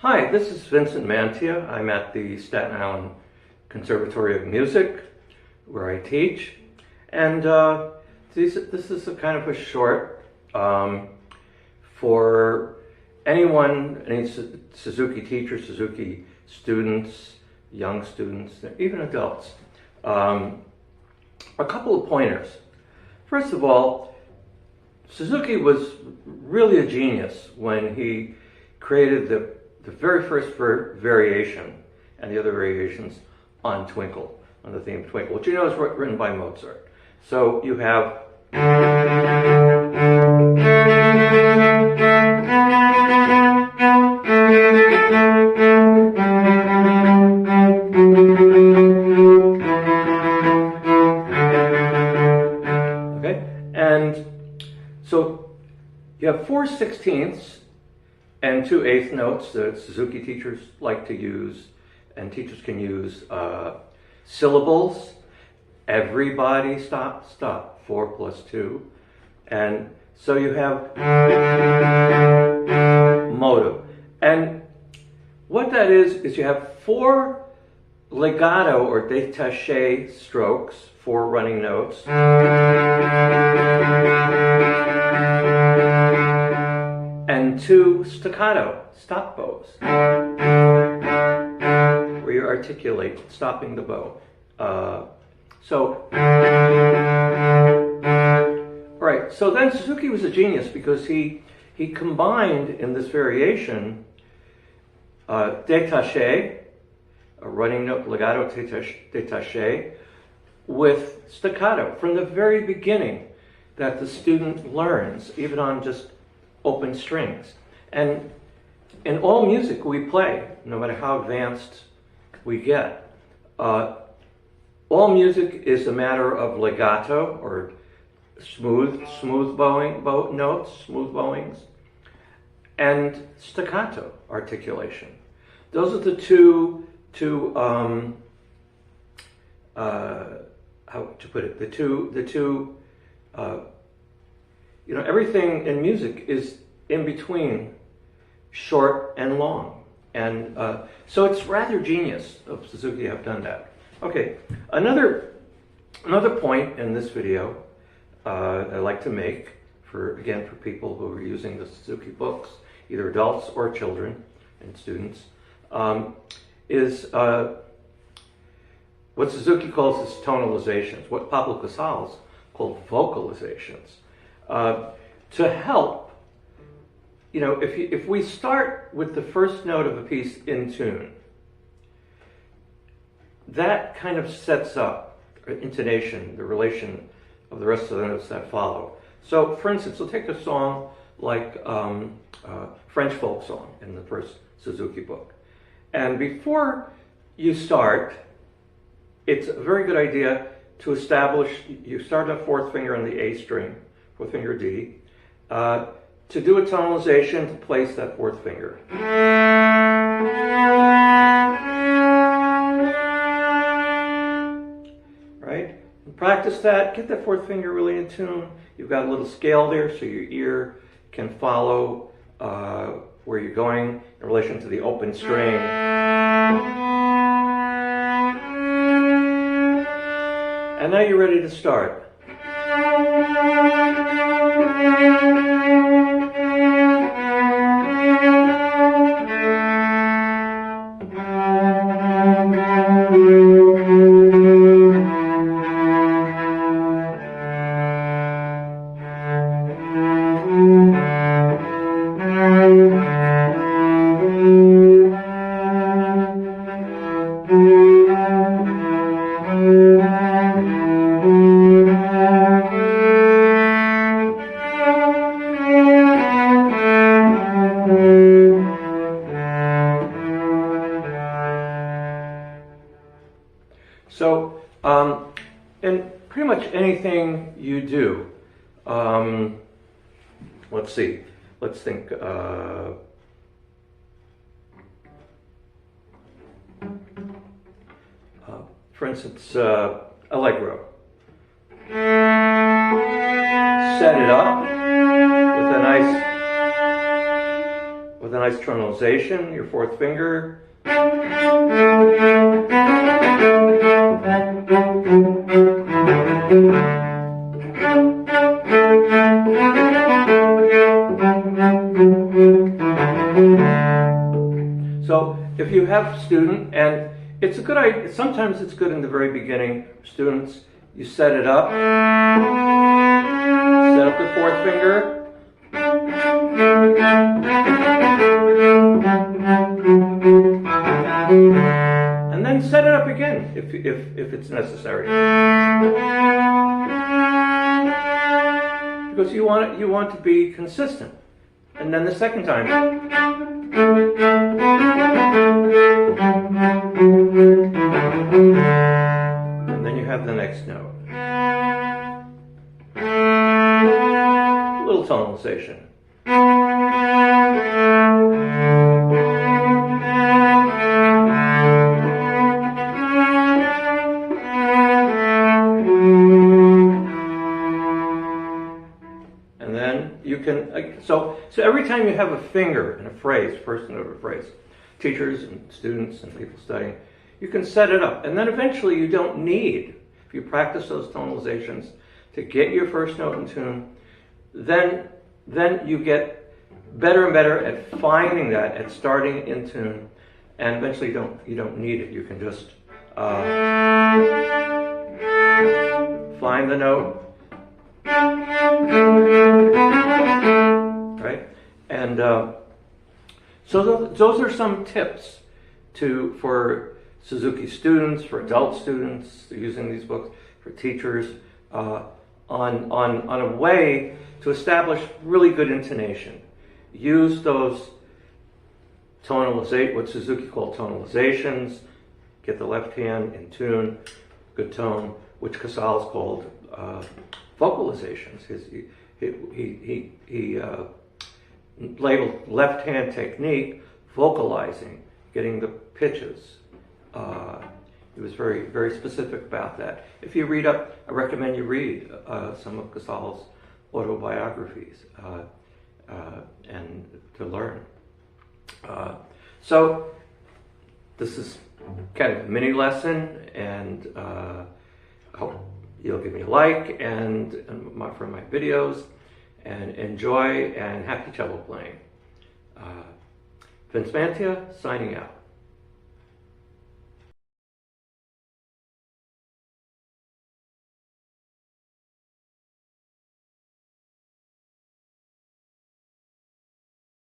Hi, this is Vincent Mantia. I'm at the Staten Island Conservatory of Music, where I teach. And this is a kind of a short for anyone, any Suzuki teachers, Suzuki students, young students, even adults. A couple of pointers. First of all, Suzuki was really a genius when he created the very first variation and the other variations on Twinkle, on the theme of Twinkle, which you know is written by Mozart. So you have okay, and so you have 4/16 and 2/8 notes that Suzuki teachers like to use, and teachers can use syllables. Everybody stop, stop, 4 plus 2. And so you have moto. And what that is you have 4 legato or détaché strokes, 4 running notes. And 2 staccato, stop bows, where you articulate, stopping the bow. Right, so then Suzuki was a genius because he combined in this variation détaché, a running note, legato détaché, with staccato from the very beginning that the student learns, even on just open strings. And in all music we play, no matter how advanced we get, all music is a matter of legato or smooth bowing notes, smooth bowings, and staccato articulation. Those are the two how to put it, you know, everything in music is in between short and long. And so it's rather genius of Suzuki to have done that. Okay, another point in this video I'd like to make for people who are using the Suzuki books, either adults or children and students, is what Suzuki calls his tonalizations, what Pablo Casals called vocalizations. To help, you know, if we start with the first note of a piece in tune, that kind of sets up intonation, the relation of the rest of the notes that follow. So, for instance, we'll take a song like French folk song in the first Suzuki book. And before you start, it's a very good idea to establish, you start a 4th finger on the A string, 4th finger D, to do a tonalization to place that 4th finger. Right? And practice that, get that 4th finger really in tune. You've got a little scale there so your ear can follow where you're going in relation to the open string. And now you're ready to start. So, and pretty much anything you do, let's see, let's think, for instance, Allegro. Set it up with a nice nice tonalization, your fourth finger. So if you have a student, and it's a good idea, sometimes it's good in the very beginning, students, you set it up, set up the fourth finger, and then set it up again if it's necessary. Because you want to be consistent. And then the second time. And then you have the next note. A little tonalization. And then you can, so every time you have a finger in a phrase, first note of a phrase, teachers and students and people studying, you can set it up. And then eventually you don't need, if you practice those tonalizations to get your first note in tune, then you get better and better at finding that, at starting in tune, and eventually you don't need it. You can just find the note, right? And so those are some tips for Suzuki students, for adult students using these books, for teachers, on a way to establish really good intonation. Use those what Suzuki called tonalizations, get the left hand in tune, good tone, which Casals called vocalizations. He labeled left hand technique vocalizing, getting the pitches. He was very, very specific about that. If you read up, I recommend you read some of Casals' autobiographies and to learn. So this is kind of a mini lesson, and I hope you'll give me a like and for my videos, and enjoy, and happy cello playing. Vincent Mantia signing out.